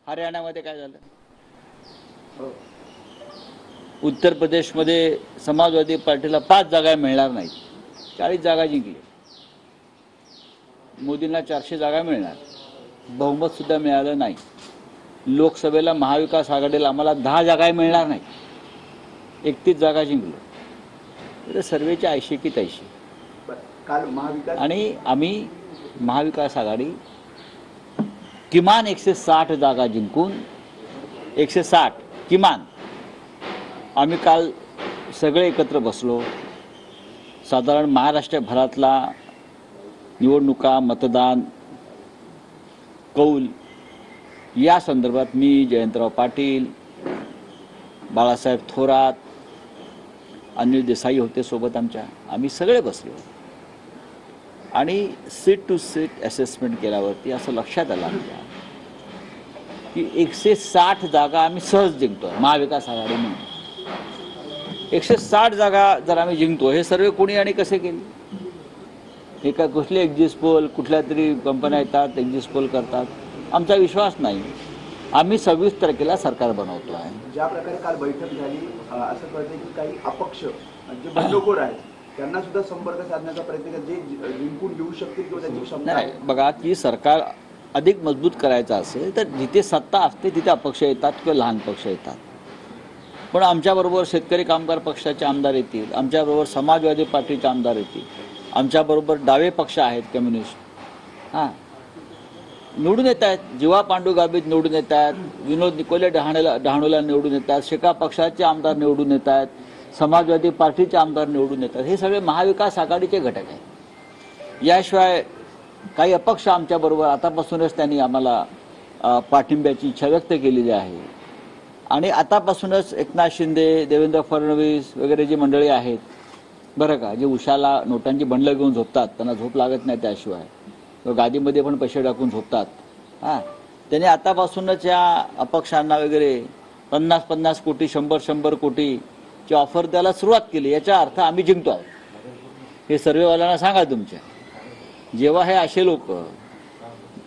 हरियाणामध्ये काय झालं? उत्तर प्रदेशमध्ये समाजवादी पार्टीला 5 जागा मिळणार नाहीत, 40 जागा जिंकले. मोदींना 400 जागा मिळणार, बहुमत सुद्धा मिळालं नाही. लोकसभेला महाविकास आघाडीला आम्हाला 10 जागा मिळणार नाही, 31 जागा जिंकलो. सर्वेची 80 की 83. काल महाविकास आणि आम्ही महाविकास आघाडी किमान 160 जागा जिंकून 160 किमान आम्ही काल सगळे एकत्र बसलो. साधारण महाराष्ट्रभरातला निवडणुका, मतदान, कौल या संदर्भात मी, जयंतराव पाटील, बाळासाहेब थोरात, अनिल देसाई होते सोबत आमच्या, आम्ही सगळे बसलो आणि सीट टू सीट असेसमेंट केल्यावरती असं लक्षात आलं आमच्या की 160 जागा आम्ही सहज जिंकतो महाविकास आघाडी म्हणून. 160 जागा जर आम्ही जिंकतो, हे सर्वे कोणी आणि कसे केले? हे का कुठले एक्झिट पोल, कुठल्या तरी कंपन्या येतात एक्झिट पोल करतात, आमचा विश्वास नाही. आम्ही 26 तारखेला सरकार बनवतो आहे. ज्या प्रकारे काल बैठक झाली, असं कळतं की काही अपक्ष जे बंडखोर आहेत त्यांना सुद्धा संपर्क साधण्याचा प्रयत्न केला, जे जिंकून घेऊ शकतील किंवा त्यांची क्षमता नाही. बघा, की सरकार अधिक मजबूत करायचं असेल तर जिथे सत्ता असते तिथे अपक्ष येतात किंवा लहान पक्ष येतात. पण आमच्याबरोबर शेतकरी कामगार पक्षाचे आमदार येतील, आमच्याबरोबर समाजवादी पार्टीचे आमदार येतील, आमच्याबरोबर डावे पक्ष आहेत, कम्युनिस्ट निवडून येत आहेत. जीवा पांडू गावित निवडून येत आहेत, विनोद निकोले डहाणूला निवडून येतात, शेका पक्षाचे आमदार निवडून येत आहेत, समाजवादी पार्टीचे आमदार निवडून येतात. हे सगळे महाविकास आघाडीचे घटक आहेत. याशिवाय काही अपक्ष आमच्याबरोबर आतापासूनच त्यांनी आम्हाला पाठिंब्याची इच्छा व्यक्त केलेली आहे. आणि आतापासूनच एकनाथ शिंदे, देवेंद्र फडणवीस वगैरे जी मंडळी आहेत, बरं का, जे उशाला नोटांची बंडलं घेऊन झोपतात, त्यांना झोप लागत नाही त्याशिवाय, गादीमध्ये पण पैसे टाकून झोपतात, त्यांनी आतापासूनच या अपक्षांना वगैरे 50-50 कोटी, 100-100 कोटीची ऑफर द्यायला सुरुवात केली. याचा अर्थ आम्ही जिंकतो आहोत. हे सर्वेवाल्यांना सांगा तुमच्या. जेव्हा हे असे लोक,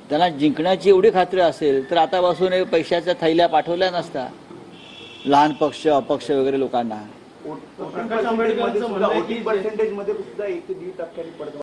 त्यांना जिंकण्याची एवढी खात्री असेल तर आतापासून हे पैशाच्या थैल्या पाठवल्या नसता लहान पक्ष, अपक्ष वगैरे लोकांना. वोटिंग पर्सेंटेजमध्ये सुद्धा 1 ते 1.5% पडतो.